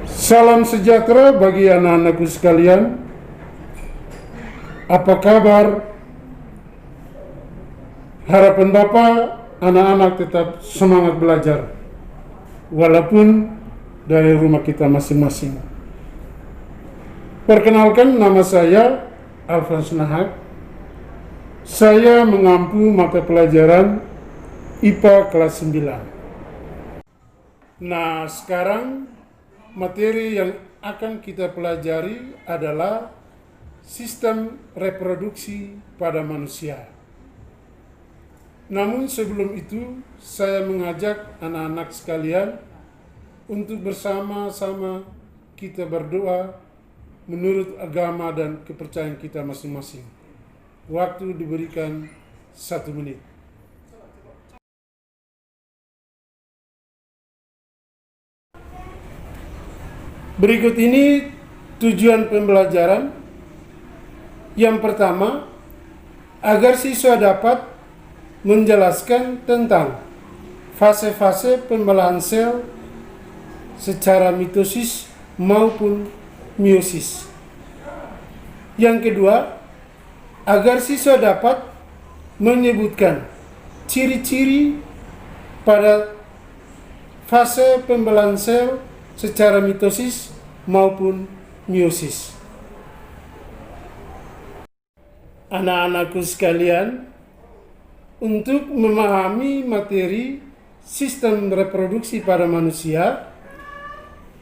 Salam sejahtera bagi anak-anakku sekalian. Apa kabar? Harapan Bapak, anak-anak tetap semangat belajar, walaupun dari rumah kita masing-masing. Perkenalkan, nama saya Alfons Nahak. Saya mengampu mata pelajaran IPA kelas 9. Nah, sekarang materi yang akan kita pelajari adalah sistem reproduksi pada manusia. Namun sebelum itu, saya mengajak anak-anak sekalian untuk bersama-sama kita berdoa menurut agama dan kepercayaan kita masing-masing. Waktu diberikan 1 menit. Berikut ini tujuan pembelajaran. Yang pertama, agar siswa dapat menjelaskan tentang fase-fase pembelahan sel secara mitosis maupun meiosis. Yang kedua, agar siswa dapat menyebutkan ciri-ciri pada fase pembelahan sel secara mitosis maupun meiosis. Anak-anakku sekalian, untuk memahami materi sistem reproduksi pada manusia,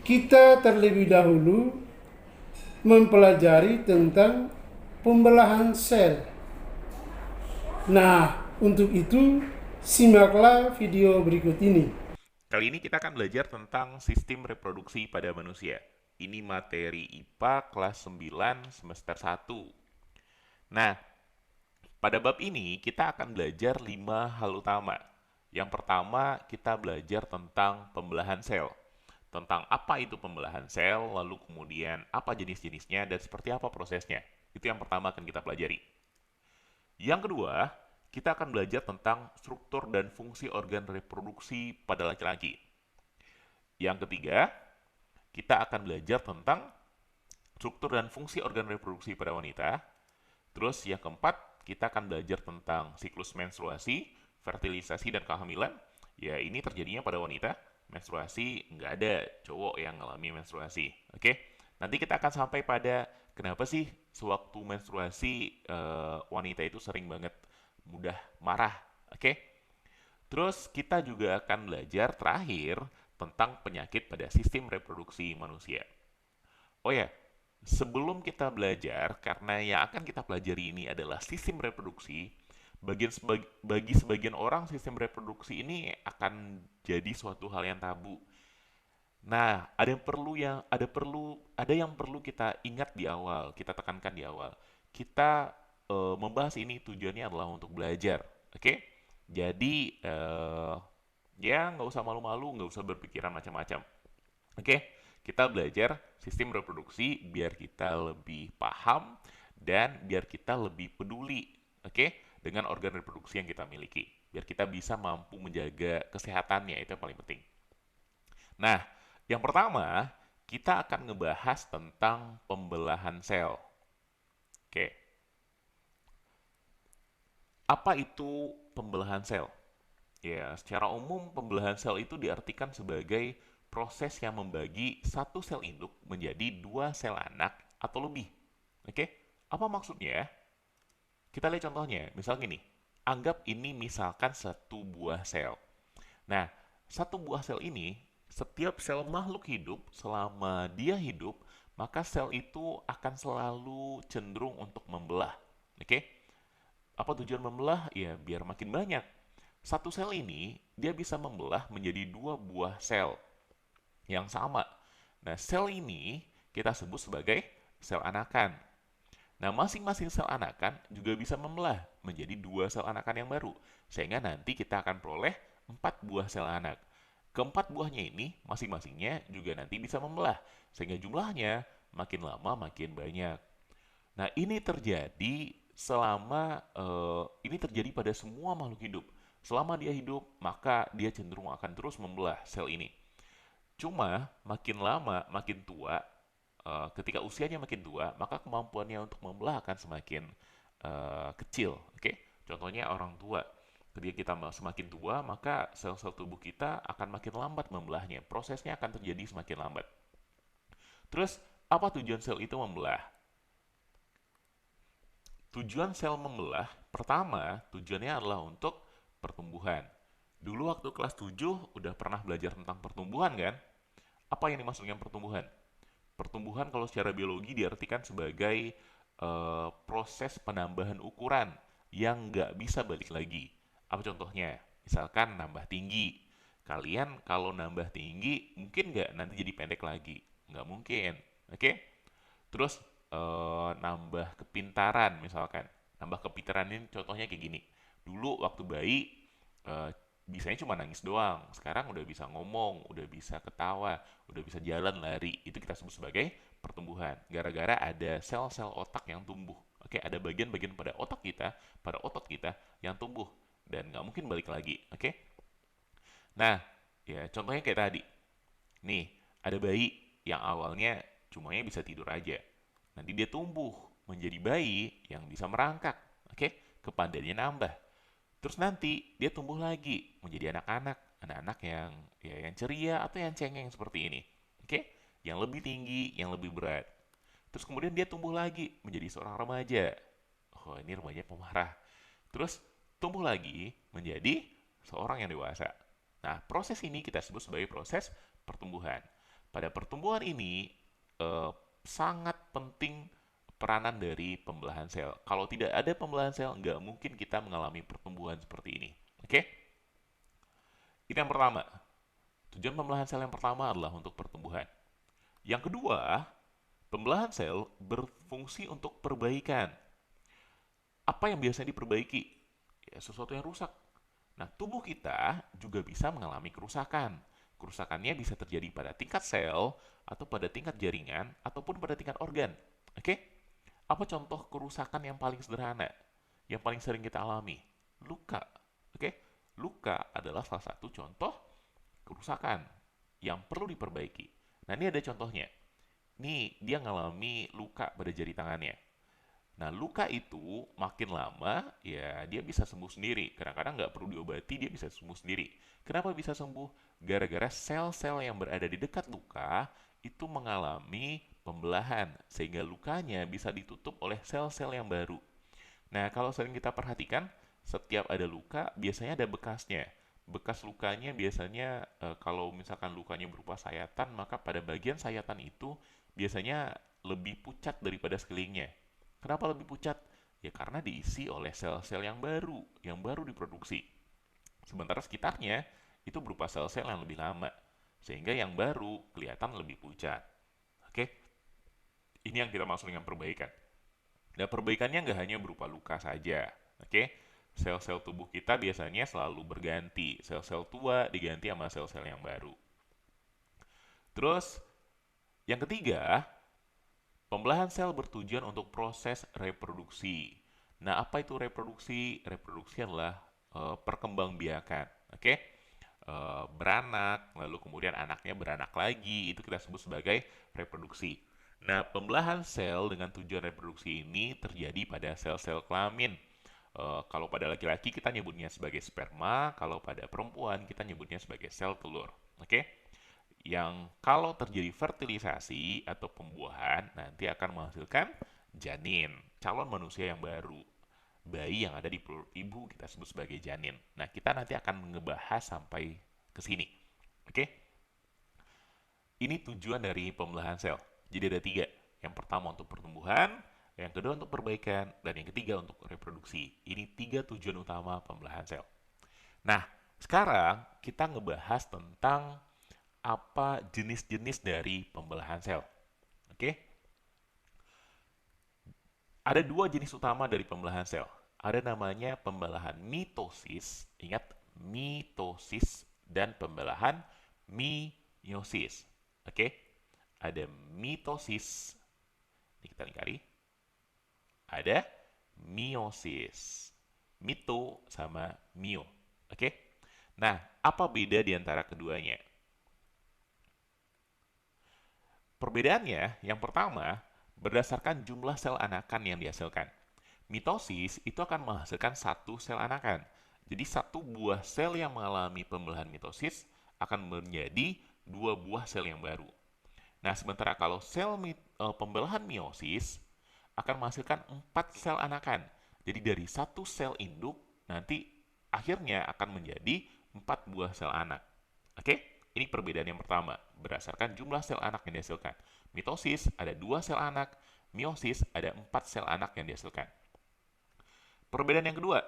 kita terlebih dahulu mempelajari tentang pembelahan sel. Nah, untuk itu simaklah video berikut ini. Kali ini kita akan belajar tentang sistem reproduksi pada manusia. Ini materi IPA kelas 9 semester 1. Nah, pada bab ini kita akan belajar 5 hal utama. Yang pertama, kita belajar tentang pembelahan sel. Tentang apa itu pembelahan sel, lalu kemudian apa jenis-jenisnya, dan seperti apa prosesnya. Itu yang pertama akan kita pelajari. Yang kedua, kita akan belajar tentang struktur dan fungsi organ reproduksi pada laki-laki. Yang ketiga, kita akan belajar tentang struktur dan fungsi organ reproduksi pada wanita. Terus yang keempat, kita akan belajar tentang siklus menstruasi, fertilisasi, dan kehamilan. Ya, ini terjadinya pada wanita. Menstruasi, nggak ada cowok yang mengalami menstruasi. Oke? Nanti kita akan sampai pada kenapa sih sewaktu menstruasi wanita itu sering banget mudah marah. Oke? Terus kita juga akan belajar terakhir tentang penyakit pada sistem reproduksi manusia. Oh ya, sebelum kita belajar, karena yang akan kita pelajari ini adalah sistem reproduksi, bagi sebagian orang sistem reproduksi ini akan jadi suatu hal yang tabu. Nah, ada yang perlu kita ingat di awal, kita tekankan di awal. Kita membahas ini tujuannya adalah untuk belajar, oke? Jadi ya nggak usah malu-malu, nggak usah berpikiran macam-macam. Oke, kita belajar sistem reproduksi biar kita lebih paham dan biar kita lebih peduli, oke, dengan organ reproduksi yang kita miliki. Biar kita bisa mampu menjaga kesehatannya, itu yang paling penting. Nah, yang pertama, kita akan ngebahas tentang pembelahan sel. Oke, apa itu pembelahan sel? Ya, secara umum pembelahan sel itu diartikan sebagai proses yang membagi satu sel induk menjadi 2 sel anak atau lebih. Oke? Apa maksudnya? Kita lihat contohnya. Misal gini, anggap ini misalkan satu buah sel. Nah, satu buah sel ini, setiap sel makhluk hidup, selama dia hidup, maka sel itu akan selalu cenderung untuk membelah. Oke? Apa tujuan membelah? Ya, biar makin banyak. Satu sel ini, dia bisa membelah menjadi 2 buah sel yang sama. Nah, sel ini kita sebut sebagai sel anakan. Nah, masing-masing sel anakan juga bisa membelah menjadi 2 sel anakan yang baru. Sehingga nanti kita akan peroleh 4 buah sel anak. Keempat buahnya ini, masing-masingnya juga nanti bisa membelah. Sehingga jumlahnya makin lama makin banyak. Nah, ini terjadi pada semua makhluk hidup. Selama dia hidup, maka dia cenderung akan terus membelah sel ini. Cuma makin lama, makin tua, ketika usianya makin tua, maka kemampuannya untuk membelah akan semakin kecil. Oke, contohnya orang tua. Ketika kita semakin tua, maka sel-sel tubuh kita akan makin lambat membelahnya. Prosesnya akan terjadi semakin lambat. Terus, apa tujuan sel itu membelah? Tujuan sel membelah, pertama, tujuannya adalah untuk pertumbuhan. Dulu waktu kelas 7 udah pernah belajar tentang pertumbuhan kan? Apa yang dimaksud dengan pertumbuhan? Pertumbuhan kalau secara biologi diartikan sebagai proses penambahan ukuran yang nggak bisa balik lagi. Apa contohnya? Misalkan nambah tinggi. Kalian kalau nambah tinggi, mungkin nggak nanti jadi pendek lagi? Nggak mungkin. Oke? Terus nambah kepintaran misalkan. Nambah kepintaran ini contohnya kayak gini. Dulu waktu bayi eh, bisanya cuma nangis doang. Sekarang udah bisa ngomong, udah bisa ketawa, udah bisa jalan, lari. Itu kita sebut sebagai pertumbuhan. Gara-gara ada sel-sel otak yang tumbuh. Oke, ada bagian-bagian pada otak kita, pada otot kita yang tumbuh dan nggak mungkin balik lagi. Oke? Nah, ya contohnya kayak tadi. Nih, ada bayi yang awalnya cumanya bisa tidur aja. Nanti dia tumbuh menjadi bayi yang bisa merangkak. Oke? Kepandaiannya nambah. Terus nanti dia tumbuh lagi menjadi anak-anak, anak-anak yang ya yang ceria atau yang cengeng seperti ini. Oke? Yang lebih tinggi, yang lebih berat. Terus kemudian dia tumbuh lagi menjadi seorang remaja. Oh, ini remaja pemarah. Terus tumbuh lagi menjadi seorang yang dewasa. Nah, proses ini kita sebut sebagai proses pertumbuhan. Pada pertumbuhan ini sangat penting peranan dari pembelahan sel. Kalau tidak ada pembelahan sel, nggak mungkin kita mengalami pertumbuhan seperti ini. Oke? Itu yang pertama. Tujuan pembelahan sel yang pertama adalah untuk pertumbuhan. Yang kedua, pembelahan sel berfungsi untuk perbaikan. Apa yang biasanya diperbaiki? Ya, sesuatu yang rusak. Nah, tubuh kita juga bisa mengalami kerusakan. Kerusakannya bisa terjadi pada tingkat sel, atau pada tingkat jaringan, ataupun pada tingkat organ. Oke? Apa contoh kerusakan yang paling sederhana? Yang paling sering kita alami? Luka. Oke? Luka adalah salah satu contoh kerusakan yang perlu diperbaiki. Nah, ini ada contohnya. Nih, dia ngalami luka pada jari tangannya. Nah, luka itu makin lama, ya dia bisa sembuh sendiri. Kadang-kadang nggak perlu diobati, dia bisa sembuh sendiri. Kenapa bisa sembuh? Gara-gara sel-sel yang berada di dekat luka itu mengalami pembelahan, sehingga lukanya bisa ditutup oleh sel-sel yang baru. Nah, kalau sering kita perhatikan, setiap ada luka, biasanya ada bekasnya. Bekas lukanya biasanya, kalau misalkan lukanya berupa sayatan, maka pada bagian sayatan itu biasanya lebih pucat daripada sekelilingnya. Kenapa lebih pucat? Ya karena diisi oleh sel-sel yang baru diproduksi. Sementara sekitarnya itu berupa sel-sel yang lebih lama, sehingga yang baru kelihatan lebih pucat. Oke, ini yang kita maksud dengan perbaikan. Dan perbaikannya nggak hanya berupa luka saja. Oke, sel-sel tubuh kita biasanya selalu berganti. Sel-sel tua diganti sama sel-sel yang baru. Terus, yang ketiga, pembelahan sel bertujuan untuk proses reproduksi. Nah, apa itu reproduksi? Reproduksi adalah perkembangbiakan. Oke? Beranak, lalu kemudian anaknya beranak lagi, itu kita sebut sebagai reproduksi. Nah, pembelahan sel dengan tujuan reproduksi ini terjadi pada sel-sel kelamin. Kalau pada laki-laki kita nyebutnya sebagai sperma, kalau pada perempuan kita nyebutnya sebagai sel telur. Oke? Yang kalau terjadi fertilisasi atau pembuahan nanti akan menghasilkan janin, calon manusia yang baru. Bayi yang ada di perut ibu kita sebut sebagai janin. Nah, kita nanti akan ngebahas sampai ke sini. Oke? Ini tujuan dari pembelahan sel. Jadi ada tiga. Yang pertama untuk pertumbuhan, yang kedua untuk perbaikan, dan yang ketiga untuk reproduksi. Ini tiga tujuan utama pembelahan sel. Nah, sekarang kita ngebahas tentang apa jenis-jenis dari pembelahan sel. Oke? Ada dua jenis utama dari pembelahan sel. Ada namanya pembelahan mitosis, ingat mitosis dan pembelahan meiosis. Oke? Ada mitosis, ini kita lingkari. Ada meiosis. Mito sama mio. Oke? Nah, apa beda di antara keduanya? Perbedaannya, yang pertama, berdasarkan jumlah sel anakan yang dihasilkan. Mitosis itu akan menghasilkan satu sel anakan. Jadi satu buah sel yang mengalami pembelahan mitosis akan menjadi dua buah sel yang baru. Nah, sementara kalau pembelahan meiosis akan menghasilkan 4 sel anakan. Jadi dari satu sel induk nanti akhirnya akan menjadi 4 buah sel anak. Oke? Ini perbedaan yang pertama, berdasarkan jumlah sel anak yang dihasilkan. Mitosis ada 2 sel anak, meiosis ada 4 sel anak yang dihasilkan. Perbedaan yang kedua,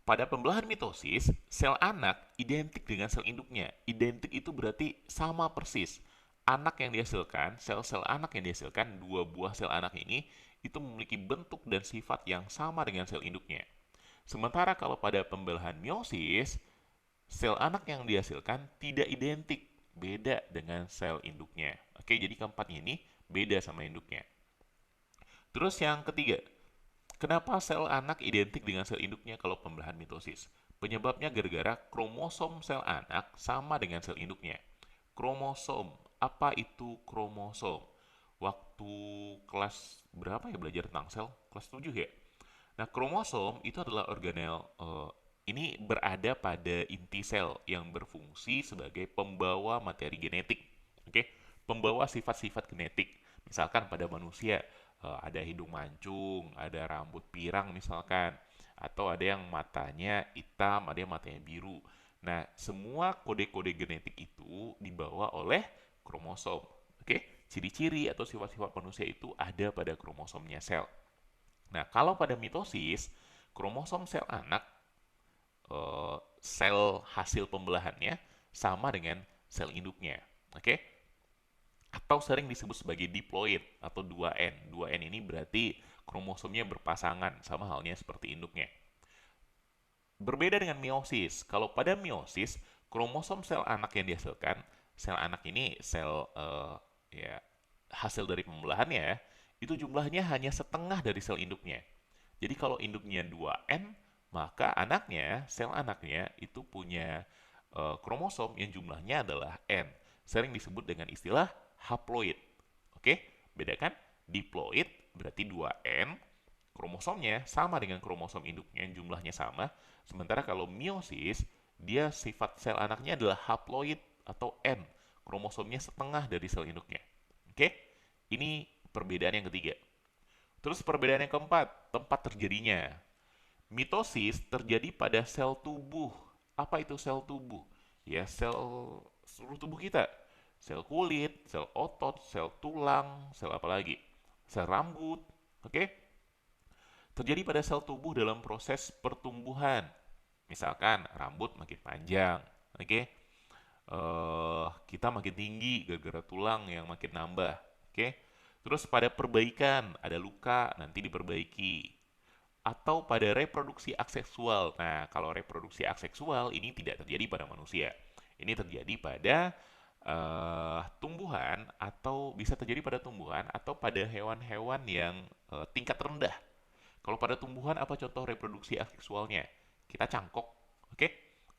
pada pembelahan mitosis, sel anak identik dengan sel induknya. Identik itu berarti sama persis. Anak yang dihasilkan, sel-sel anak yang dihasilkan, dua buah sel anak ini, itu memiliki bentuk dan sifat yang sama dengan sel induknya. Sementara kalau pada pembelahan meiosis, sel anak yang dihasilkan tidak identik, beda dengan sel induknya. Oke, jadi keempatnya ini beda sama induknya. Terus yang ketiga, kenapa sel anak identik dengan sel induknya kalau pembelahan mitosis? Penyebabnya gara-gara kromosom sel anak sama dengan sel induknya. Kromosom, apa itu kromosom? Waktu kelas berapa ya belajar tentang sel? Kelas 7 ya? Nah, kromosom itu adalah organel ini berada pada inti sel yang berfungsi sebagai pembawa materi genetik. Oke, pembawa sifat-sifat genetik. Misalkan pada manusia ada hidung mancung, ada rambut pirang misalkan, atau ada yang matanya hitam, ada yang matanya biru. Nah, semua kode-kode genetik itu dibawa oleh kromosom. Oke, ciri-ciri atau sifat-sifat manusia itu ada pada kromosomnya sel. Nah, kalau pada mitosis, kromosom sel anak, sel hasil pembelahannya sama dengan sel induknya. Oke? Atau sering disebut sebagai diploid atau 2N. 2N ini berarti kromosomnya berpasangan, sama halnya seperti induknya. Berbeda dengan meiosis. Kalau pada meiosis, kromosom sel anak yang dihasilkan, sel anak ini sel ya hasil dari pembelahannya, itu jumlahnya hanya setengah dari sel induknya. Jadi kalau induknya 2N, maka anaknya, sel anaknya itu punya kromosom yang jumlahnya adalah N. Sering disebut dengan istilah haploid. Oke, bedakan diploid berarti 2N, kromosomnya sama dengan kromosom induknya, jumlahnya sama. Sementara kalau meiosis, dia sifat sel anaknya adalah haploid atau N, kromosomnya setengah dari sel induknya. Oke, ini perbedaan yang ketiga. Terus perbedaan yang keempat, tempat terjadinya. Mitosis terjadi pada sel tubuh. Apa itu sel tubuh? Ya, sel seluruh tubuh kita. Sel kulit, sel otot, sel tulang, sel apa lagi? Sel rambut. Oke? Terjadi pada sel tubuh dalam proses pertumbuhan. Misalkan rambut makin panjang. Oke? Kita makin tinggi gara-gara tulang yang makin nambah. Oke? Terus pada perbaikan, ada luka, nanti diperbaiki. Atau pada reproduksi aseksual. Nah, kalau reproduksi aseksual ini tidak terjadi pada manusia. Ini terjadi pada tumbuhan atau bisa terjadi pada tumbuhan atau pada hewan-hewan yang tingkat rendah. Kalau pada tumbuhan apa contoh reproduksi aseksualnya? Kita cangkok, oke?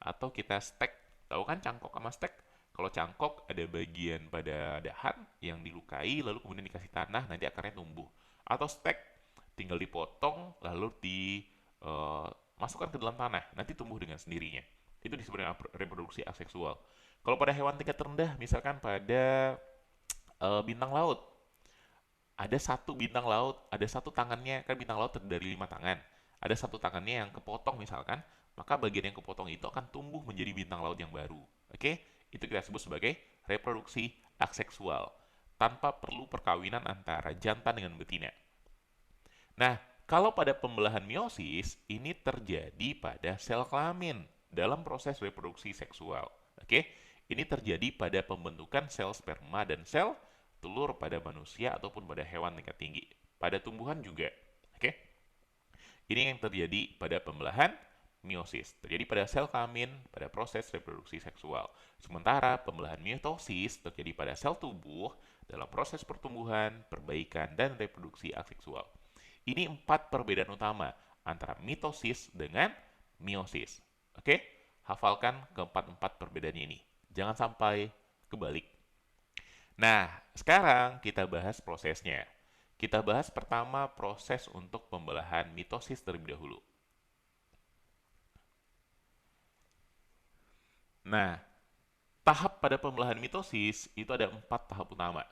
Atau kita stek. Tahu kan cangkok sama stek? Kalau cangkok ada bagian pada dahan yang dilukai lalu kemudian dikasih tanah nanti akarnya tumbuh. Atau stek tinggal dipotong lalu dimasukkan ke dalam tanah nanti tumbuh dengan sendirinya. Itu disebut dengan reproduksi aseksual. Kalau pada hewan tingkat rendah misalkan pada bintang laut, ada satu bintang laut, ada satu tangannya, kan bintang laut terdiri dari 5 tangan. Ada satu tangannya yang kepotong misalkan, maka bagian yang kepotong itu akan tumbuh menjadi bintang laut yang baru. Oke? Itu kita sebut sebagai reproduksi aseksual, tanpa perlu perkawinan antara jantan dengan betina. Nah, kalau pada pembelahan meiosis, ini terjadi pada sel kelamin dalam proses reproduksi seksual. Oke? Ini terjadi pada pembentukan sel sperma dan sel telur pada manusia ataupun pada hewan tingkat tinggi. Pada tumbuhan juga. Oke? Ini yang terjadi pada pembelahan meiosis. Terjadi pada sel kelamin pada proses reproduksi seksual. Sementara pembelahan mitosis terjadi pada sel tubuh dalam proses pertumbuhan, perbaikan, dan reproduksi aseksual. Ini 4 perbedaan utama antara mitosis dengan meiosis. Oke? Hafalkan keempat-empat perbedaan ini. Jangan sampai kebalik. Nah, sekarang kita bahas prosesnya. Kita bahas pertama proses untuk pembelahan mitosis terlebih dahulu. Nah, tahap pada pembelahan mitosis itu ada 4 tahap utama.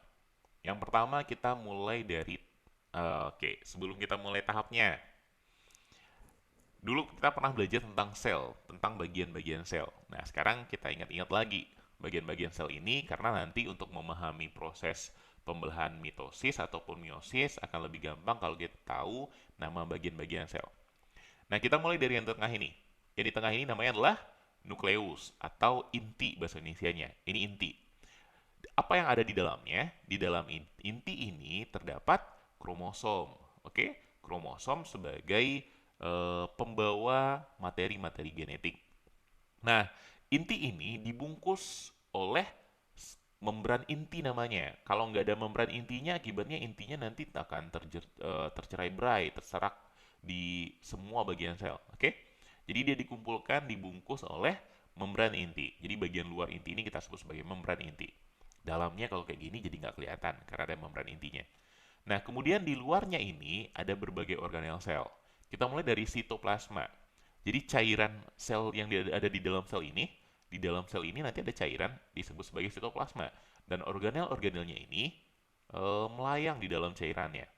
Yang pertama kita mulai dari, sebelum kita mulai tahapnya, dulu kita pernah belajar tentang sel, tentang bagian-bagian sel. Nah, sekarang kita ingat-ingat lagi bagian-bagian sel ini karena nanti untuk memahami proses pembelahan mitosis ataupun meiosis akan lebih gampang kalau kita tahu nama bagian-bagian sel. Nah, kita mulai dari yang tengah ini. Yang di tengah ini namanya adalah nukleus atau inti bahasa Indonesianya. Ini inti. Apa yang ada di dalamnya? Di dalam inti ini terdapat kromosom. Oke, kromosom sebagai pembawa materi-materi genetik. Nah, inti ini dibungkus oleh membran inti namanya. Kalau nggak ada membran intinya, akibatnya intinya nanti akan tercerai-berai, terserak di semua bagian sel. Oke? Jadi dia dikumpulkan, dibungkus oleh membran inti. Jadi bagian luar inti ini kita sebut sebagai membran inti. Dalamnya kalau kayak gini jadi nggak kelihatan karena ada membran intinya. Nah, kemudian di luarnya ini ada berbagai organel sel. Kita mulai dari sitoplasma. Jadi cairan sel yang ada di dalam sel ini nanti ada cairan disebut sebagai sitoplasma. Dan organel-organelnya ini melayang di dalam cairannya.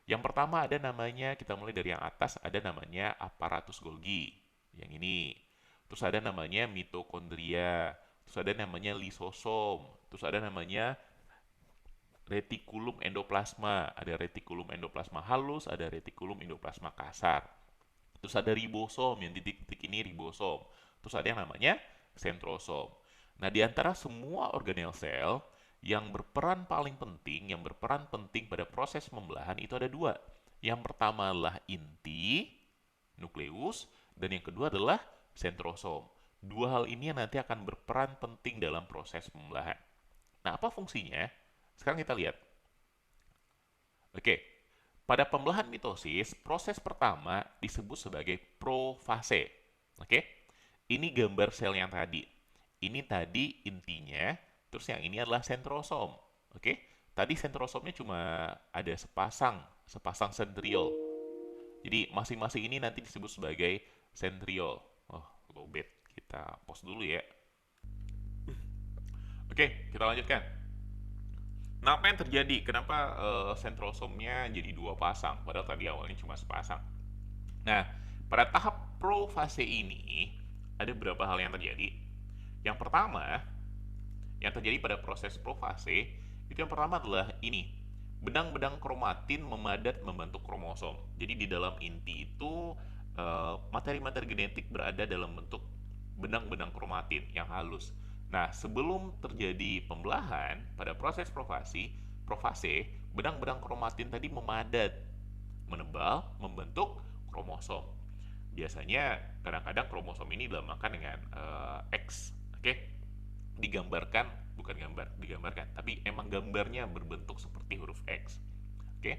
Yang pertama ada namanya, kita mulai dari yang atas, ada namanya aparatus Golgi. Yang ini. Terus ada namanya mitokondria. Terus ada namanya lisosom. Terus ada namanya retikulum endoplasma. Ada retikulum endoplasma halus, ada retikulum endoplasma kasar. Terus ada ribosom, yang titik-titik ini ribosom. Terus ada yang namanya sentrosom. Nah, di antara semua organel sel, yang berperan paling penting, yang berperan penting pada proses pembelahan itu ada dua. Yang pertama adalah inti, nukleus, dan yang kedua adalah sentrosom. Dua hal ini yang nanti akan berperan penting dalam proses pembelahan. Nah, apa fungsinya? Sekarang kita lihat. Oke, pada pembelahan mitosis, proses pertama disebut sebagai profase. Oke, ini gambar sel yang tadi. Ini tadi intinya, terus yang ini adalah sentrosom. Oke, tadi sentrosomnya cuma ada sepasang sentriol. Jadi masing-masing ini nanti disebut sebagai sentriol. Oh, lowbat. Kita pause dulu ya. Oke, kita lanjutkan. Nah, apa yang terjadi? Kenapa sentrosomnya jadi dua pasang? Padahal tadi awalnya cuma sepasang. Nah, pada tahap profase ini ada beberapa hal yang terjadi. Yang pertama, yang terjadi pada proses profase itu yang pertama adalah ini. Benang-benang kromatin memadat membentuk kromosom. Jadi di dalam inti itu materi-materi genetik berada dalam bentuk benang-benang kromatin yang halus. Nah, sebelum terjadi pembelahan pada proses profase, benang-benang kromatin tadi memadat, menebal, membentuk kromosom. Biasanya kadang-kadang kromosom ini dinamakan dengan X, oke? Digambarkan, tapi emang gambarnya berbentuk seperti huruf X, oke?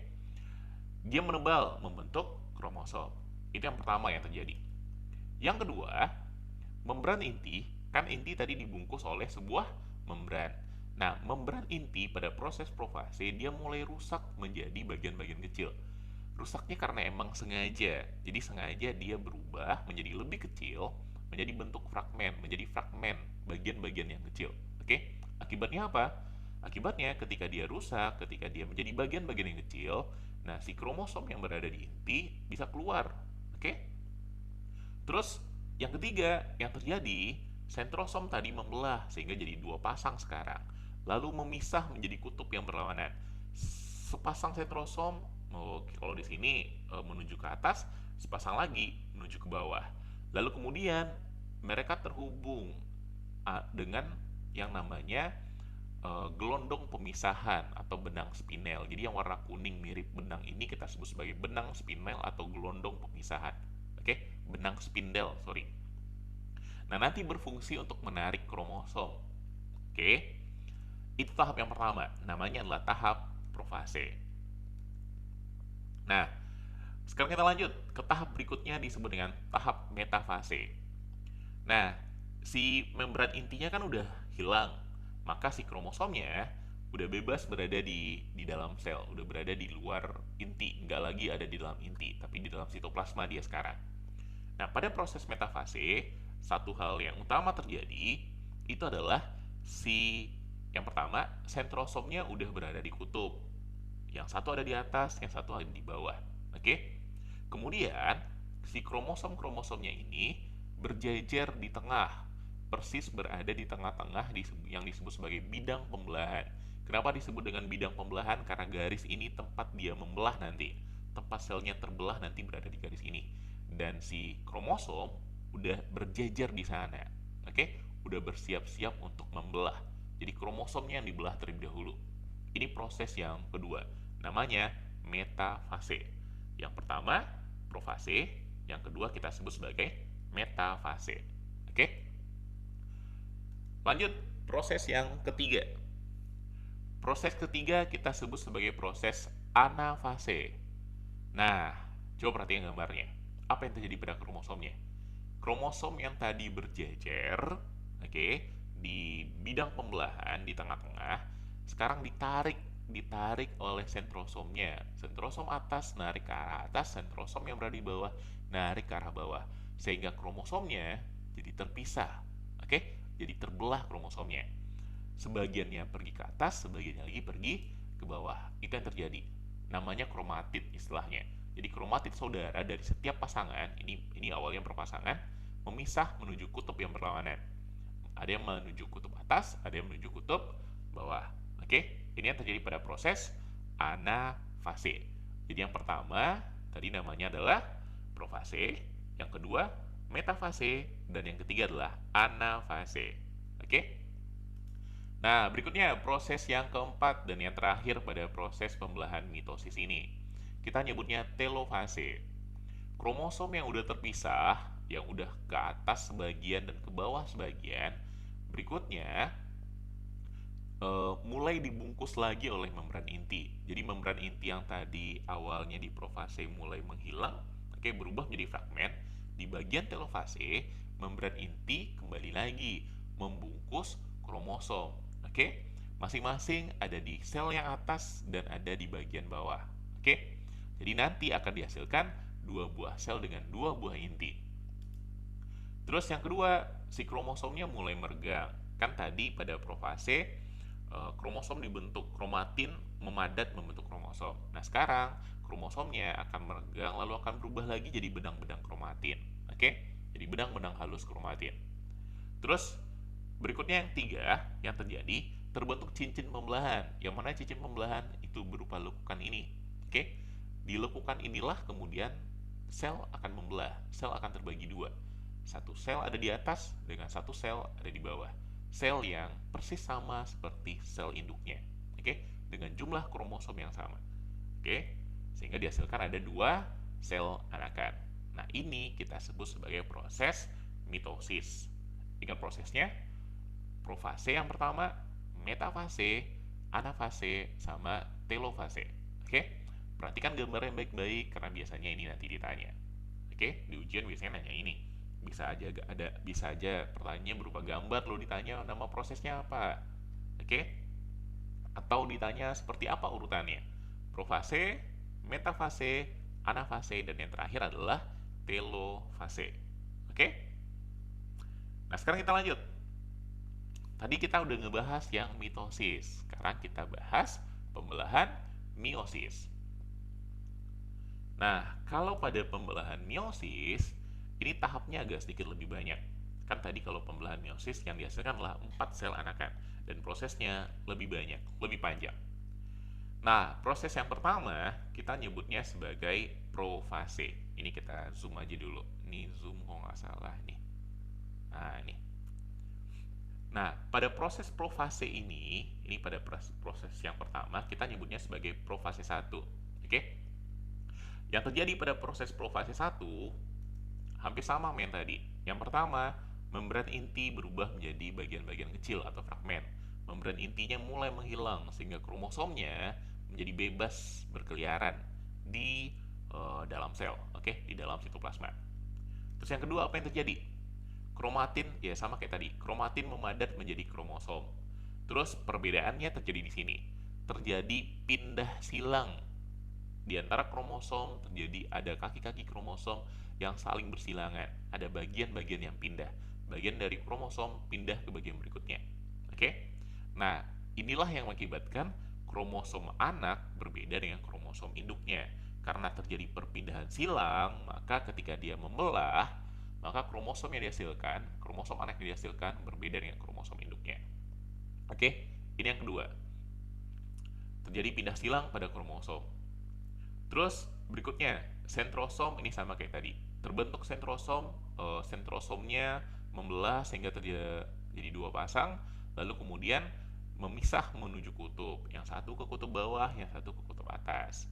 Dia menebal, membentuk kromosom. Itu yang pertama yang terjadi. Yang kedua, membran inti, kan inti tadi dibungkus oleh sebuah membran. Nah, membran inti pada proses profase dia mulai rusak menjadi bagian-bagian kecil. Rusaknya karena emang sengaja. Jadi sengaja dia berubah menjadi lebih kecil, menjadi bentuk fragmen, bagian-bagian yang kecil. Oke? Akibatnya apa? Akibatnya ketika dia rusak, ketika dia menjadi bagian-bagian yang kecil, nah si kromosom yang berada di inti bisa keluar. Oke? Terus yang ketiga, yang terjadi, sentrosom tadi membelah sehingga jadi dua pasang sekarang. Lalu memisah menjadi kutub yang berlawanan. Sepasang sentrosom, kalau di sini menuju ke atas, sepasang lagi menuju ke bawah. Lalu kemudian mereka terhubung dengan yang namanya gelondong pemisahan atau benang spinel. Jadi yang warna kuning mirip benang ini kita sebut sebagai benang spinel atau gelondong pemisahan. Oke, benang spindel, sorry. Nah, nanti berfungsi untuk menarik kromosom. Oke, itu tahap yang pertama. Namanya adalah tahap profase. Nah, sekarang kita lanjut ke tahap berikutnya disebut dengan tahap metafase. Nah, si membran intinya kan udah hilang, maka si kromosomnya udah bebas berada di dalam sel, udah berada di luar inti, nggak lagi ada di dalam inti, tapi di dalam sitoplasma dia sekarang. Nah, pada proses metafase, satu hal yang utama terjadi itu adalah yang pertama, sentrosomnya udah berada di kutub. Yang satu ada di atas, yang satu ada di bawah. Oke? Kemudian, si kromosom-kromosomnya ini berjejer di tengah, persis berada di tengah-tengah yang disebut sebagai bidang pembelahan. Kenapa disebut dengan bidang pembelahan? Karena garis ini tempat dia membelah nanti. Tempat selnya terbelah nanti berada di garis ini. Dan si kromosom udah berjejer di sana. Oke? Udah bersiap-siap untuk membelah. Jadi kromosomnya yang dibelah terlebih dahulu. Ini proses yang kedua. Namanya metafase. Yang pertama, profase. Yang kedua kita sebut sebagai metafase. Oke? Lanjut, proses yang ketiga. Proses ketiga kita sebut sebagai proses anafase. Nah, coba perhatikan gambarnya. Apa yang terjadi pada kromosomnya? Kromosom yang tadi berjejer, oke, di bidang pembelahan di tengah-tengah, sekarang ditarik oleh sentrosomnya. Sentrosom atas narik ke arah atas, sentrosom yang berada di bawah narik ke arah bawah, sehingga kromosomnya jadi terpisah. Oke, jadi terbelah kromosomnya. Sebagiannya pergi ke atas, sebagiannya lagi pergi ke bawah. Itu yang terjadi. Namanya kromatid istilahnya. Jadi kromatid saudara dari setiap pasangan, ini awalnya berpasangan, memisah menuju kutub yang berlawanan. Ada yang menuju kutub atas, ada yang menuju kutub bawah. Oke, ini yang terjadi pada proses anafase. Jadi yang pertama tadi namanya adalah profase, yang kedua metafase, dan yang ketiga adalah anafase. Oke? Nah, berikutnya proses yang keempat dan yang terakhir pada proses pembelahan mitosis ini. Kita nyebutnya telofase. Kromosom yang udah terpisah, yang udah ke atas sebagian dan ke bawah sebagian, berikutnya mulai dibungkus lagi oleh membran inti. Jadi membran inti yang tadi awalnya di profase mulai menghilang, oke, berubah menjadi fragmen. Di bagian telofase, membran inti kembali lagi membungkus kromosom. Oke, masing-masing ada di sel yang atas dan ada di bagian bawah. Oke, jadi nanti akan dihasilkan dua buah sel dengan dua buah inti. Terus yang kedua, si kromosomnya mulai meregang. Kan tadi pada profase kromosom dibentuk, kromatin memadat membentuk kromosom. Nah, sekarang kromosomnya akan meregang lalu akan berubah lagi jadi benang-benang kromatin. Oke? Jadi benang-benang halus kromatin. Terus berikutnya yang tiga yang terjadi, terbentuk cincin pembelahan. Yang mana cincin pembelahan itu berupa lekukan ini. Oke? Di lekukan inilah kemudian sel akan membelah. Sel akan terbagi dua. Satu sel ada di atas dengan satu sel ada di bawah. Sel yang persis sama seperti sel induknya. Oke? Dengan jumlah kromosom yang sama. Oke? Sehingga dihasilkan ada dua sel anakan. Nah, ini kita sebut sebagai proses mitosis. Ingat prosesnya? Profase yang pertama, metafase, anafase, sama telofase. Oke? Perhatikan gambarnya baik-baik karena biasanya ini nanti ditanya. Oke? Di ujian biasanya nanya ini. Bisa aja pertanyaannya berupa gambar lalu ditanya nama prosesnya apa. Oke? Atau ditanya seperti apa urutannya. Profase, metafase, anafase, dan yang terakhir adalah telofase. Oke? Nah, sekarang kita lanjut. Tadi kita udah ngebahas yang mitosis. Sekarang kita bahas pembelahan meiosis. Nah, kalau pada pembelahan meiosis, ini tahapnya agak sedikit lebih banyak. Kan tadi kalau pembelahan meiosis yang dihasilkan adalah 4 sel anakan. Dan prosesnya lebih banyak, lebih panjang. Nah, proses yang pertama kita nyebutnya sebagai profase. Ini kita zoom aja dulu. Ini zoom kalau nggak salah nih. Nah, ini. Nah, pada proses profase ini pada proses yang pertama kita nyebutnya sebagai profase 1. Oke? Yang terjadi pada proses profase 1 hampir sama sama yang tadi. Yang pertama, membran inti berubah menjadi bagian-bagian kecil atau fragmen. Membran intinya mulai menghilang sehingga kromosomnya menjadi bebas berkeliaran di dalam sel, oke, di dalam sitoplasma. Terus yang kedua apa yang terjadi? Kromatin ya sama kayak tadi, kromatin memadat menjadi kromosom. Terus perbedaannya terjadi di sini. Terjadi pindah silang di antara kromosom, terjadi ada kaki-kaki kromosom yang saling bersilangan. Ada bagian-bagian yang pindah. Bagian dari kromosom pindah ke bagian berikutnya. Oke? Nah, inilah yang mengakibatkan kromosom anak berbeda dengan kromosom induknya. Karena terjadi perpindahan silang, maka ketika dia membelah, maka kromosom yang dihasilkan, kromosom anak yang dihasilkan berbeda dengan kromosom induknya. Oke? Ini yang kedua. Terjadi pindah silang pada kromosom. Terus berikutnya, sentrosom ini sama kayak tadi. Terbentuk sentrosom, sentrosomnya membelah sehingga terjadi dua pasang, lalu kemudian memisah menuju kutub. Yang satu ke kutub bawah, yang satu ke kutub atas.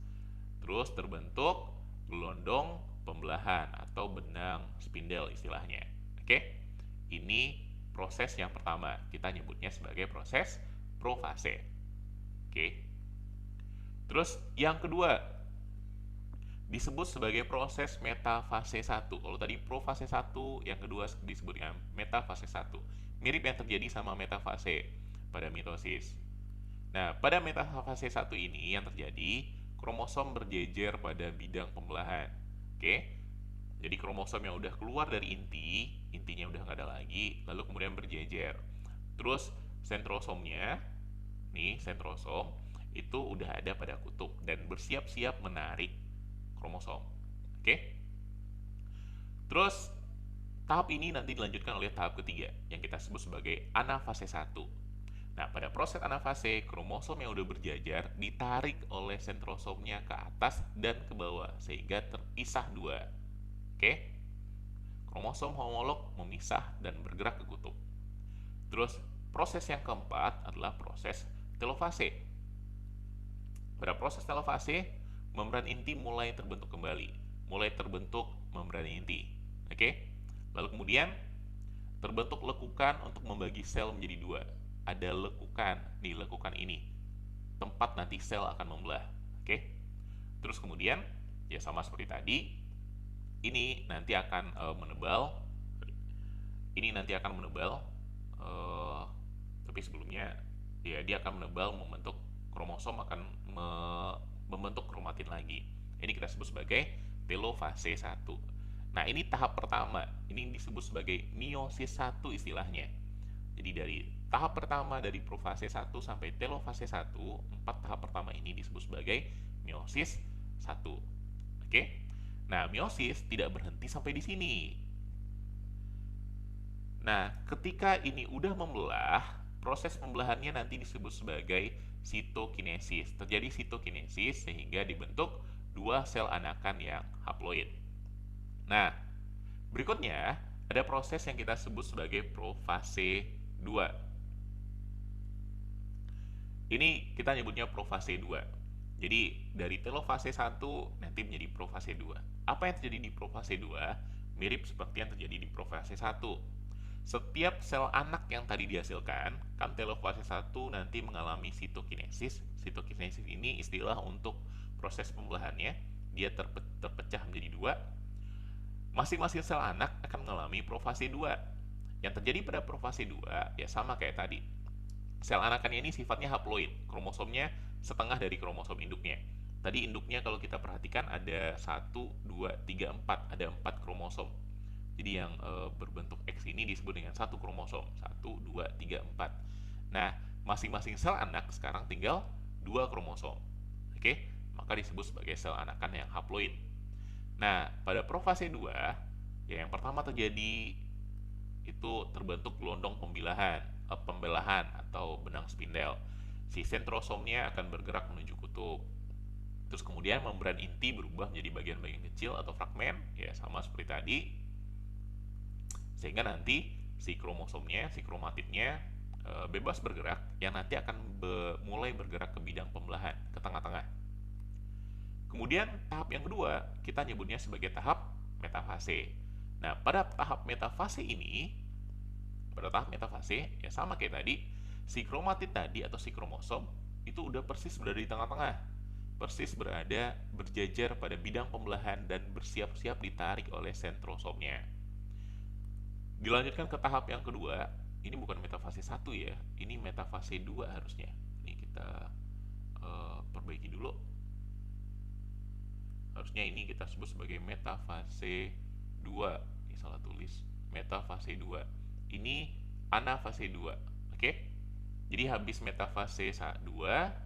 Terus terbentuk gelondong pembelahan atau benang spindel istilahnya. Oke? Ini proses yang pertama. Kita nyebutnya sebagai proses profase. Oke? Terus yang kedua disebut sebagai proses metafase 1. Kalau tadi profase 1, yang kedua disebut dengan metafase 1. Mirip yang terjadi sama metafase pada mitosis. Nah, pada metafase 1 ini yang terjadi, kromosom berjejer pada bidang pembelahan. Oke? Jadi kromosom yang udah keluar dari intinya udah nggak ada lagi, lalu kemudian berjejer. Terus sentrosomnya, nih sentrosom, itu udah ada pada kutub dan bersiap-siap menarik kromosom. Oke? Terus tahap ini nanti dilanjutkan oleh tahap ketiga yang kita sebut sebagai anafase 1. Nah, pada proses anafase, kromosom yang udah berjajar ditarik oleh sentrosomnya ke atas dan ke bawah sehingga terpisah dua. Oke? Kromosom homolog memisah dan bergerak ke kutub. Terus proses yang keempat adalah proses telofase. Pada proses telofase, membran inti mulai terbentuk kembali, mulai terbentuk membran inti. Oke? Lalu kemudian terbentuk lekukan untuk membagi sel menjadi dua. Ada lekukan, nih lekukan ini. Tempat nanti sel akan membelah. Oke? Terus kemudian ya sama seperti tadi, ini nanti akan menebal. Ini nanti akan menebal. Tapi sebelumnya ya dia akan menebal, membentuk kromosom akan membentuk kromatin lagi. Ini kita sebut sebagai telofase 1. Nah, ini tahap pertama. Ini disebut sebagai meiosis 1 istilahnya. Jadi dari tahap pertama dari profase 1 sampai telofase 1, 4 tahap pertama ini disebut sebagai meiosis 1. Oke? Nah, meiosis tidak berhenti sampai di sini. Nah, ketika ini udah membelah, proses pembelahannya nanti disebut sebagai sitokinesis. Terjadi sitokinesis sehingga dibentuk dua sel anakan yang haploid. Nah, berikutnya ada proses yang kita sebut sebagai profase 2. Ini kita nyebutnya profase 2. Jadi dari telofase 1 nanti menjadi profase 2. Apa yang terjadi di profase 2 mirip seperti yang terjadi di profase 1. Setiap sel anak yang tadi dihasilkan, kan telofase 1 nanti mengalami sitokinesis. Sitokinesis ini istilah untuk proses pembelahannya. Dia terpecah menjadi dua. Masing-masing sel anak akan mengalami profase 2. Yang terjadi pada profase 2 ya sama kayak tadi. Sel anakannya ini sifatnya haploid. Kromosomnya setengah dari kromosom induknya. Tadi induknya kalau kita perhatikan ada 1, 2, 3, 4. Ada 4 kromosom. Jadi yang berbentuk X ini disebut dengan satu kromosom. 1, 2, 3, 4. Nah, masing-masing sel anak sekarang tinggal 2 kromosom. Oke? Maka disebut sebagai sel anakan yang haploid. Nah, pada profase 2, ya yang pertama terjadi itu terbentuk gelondong pembelahan atau benang spindel. Si sentrosomnya akan bergerak menuju kutub. Terus kemudian membran inti berubah menjadi bagian-bagian kecil atau fragmen, ya sama seperti tadi. Sehingga nanti si kromosomnya, si kromatidnya bebas bergerak, yang nanti akan mulai bergerak ke bidang pembelahan, ke tengah-tengah. Kemudian tahap yang kedua kita nyebutnya sebagai tahap metafase. Nah, pada tahap metafase ya sama kayak tadi, si kromatid tadi atau si kromosom itu udah persis berada di tengah-tengah. Persis berada berjajar pada bidang pembelahan dan bersiap-siap ditarik oleh sentrosomnya. Dilanjutkan ke tahap yang kedua, ini bukan metafase 1 ya, ini metafase 2 harusnya. Ini kita perbaiki dulu. Harusnya ini kita sebut sebagai metafase 2. Ini salah tulis. Metafase 2. Ini anafase 2. Oke? Jadi habis metafase 2,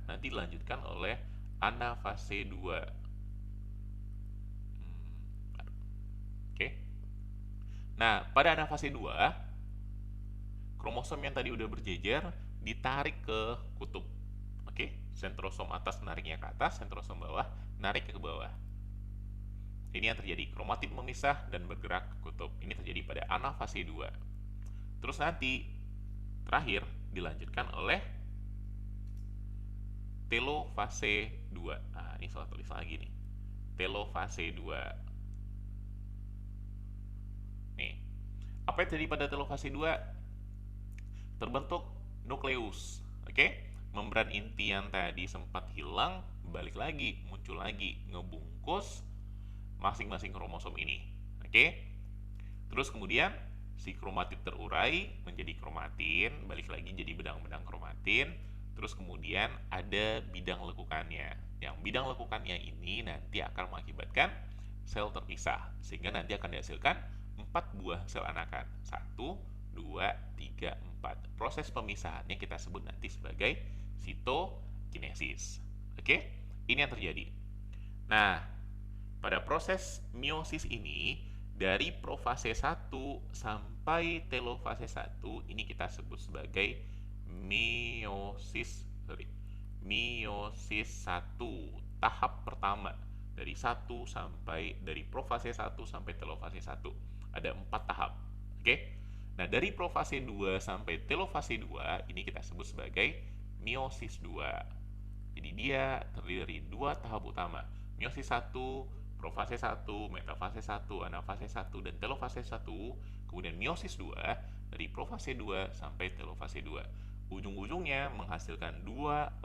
nanti dilanjutkan oleh anafase 2. Oke? Nah, pada anafase 2, kromosom yang tadi udah berjejer ditarik ke kutub. Oke? Sentrosom atas nariknya ke atas, sentrosom bawah narik ke bawah. Ini yang terjadi, kromatid memisah dan bergerak ke kutub. Ini terjadi pada anafase 2. Terus nanti terakhir dilanjutkan oleh telofase 2. Nah, ini salah tulis lagi nih. Telofase 2. Nih. Apa yang terjadi pada telofase 2? Terbentuk nukleus. Oke? Membran inti yang tadi sempat hilang, balik lagi, muncul lagi, ngebungkus masing-masing kromosom ini. Oke? Terus kemudian si kromatid terurai menjadi kromatin, balik lagi jadi benang-benang kromatin. Terus kemudian ada bidang lekukannya. Yang bidang lekukannya ini nanti akan mengakibatkan sel terpisah, sehingga nanti akan dihasilkan 4 buah sel anakan. 1, 2, 3, 4. Proses pemisahannya kita sebut nanti sebagai sitokinesis. Oke? Ini yang terjadi. Nah, pada proses meiosis ini, dari profase 1 sampai telofase 1, ini kita sebut sebagai meiosis 1, tahap pertama. Dari profase 1 sampai telofase 1. Ada 4 tahap. Oke? Nah, dari profase 2 sampai telofase 2, ini kita sebut sebagai meiosis 2. Jadi dia terdiri dari 2 tahap utama. Meiosis 1, profase 1, metafase 1, anafase 1, dan telofase 1. Kemudian meiosis 2, dari profase 2 sampai telofase 2. Ujung-ujungnya menghasilkan 4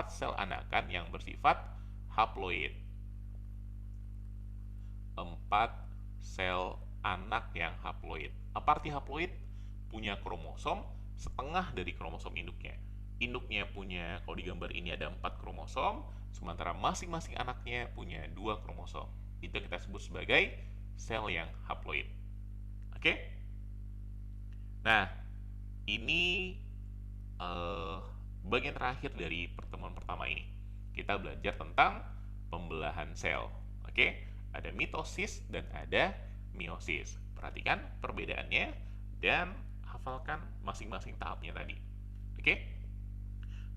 sel anakan yang bersifat haploid. 4 sel anak yang haploid. Apa arti haploid? Punya kromosom setengah dari kromosom induknya. Induknya punya, kalau di gambar ini ada 4 kromosom, sementara masing-masing anaknya punya 2 kromosom. Itu kita sebut sebagai sel yang haploid. Oke? Nah, ini bagian terakhir dari pertemuan pertama ini. Kita belajar tentang pembelahan sel. Oke? Ada mitosis dan ada meiosis. Perhatikan perbedaannya dan hafalkan masing-masing tahapnya tadi. Oke?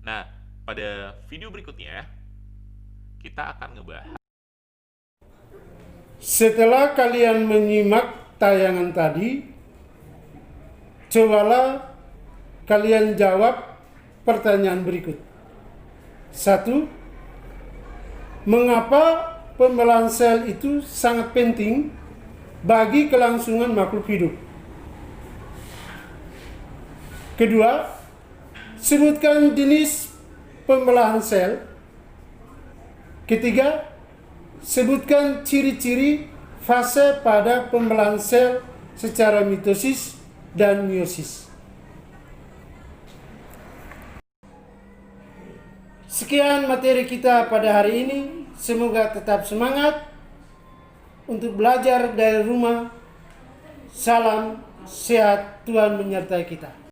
Nah, pada video berikutnya kita akan ngebahas. Setelah kalian menyimak tayangan tadi, cobalah kalian jawab pertanyaan berikut. 1. Mengapa pembelahan sel itu sangat penting bagi kelangsungan makhluk hidup? Kedua, sebutkan jenis pembelahan sel. Ketiga, sebutkan ciri-ciri fase pada pembelahan sel secara mitosis dan meiosis. Sekian materi kita pada hari ini. Semoga tetap semangat untuk belajar dari rumah. Salam sehat, Tuhan menyertai kita.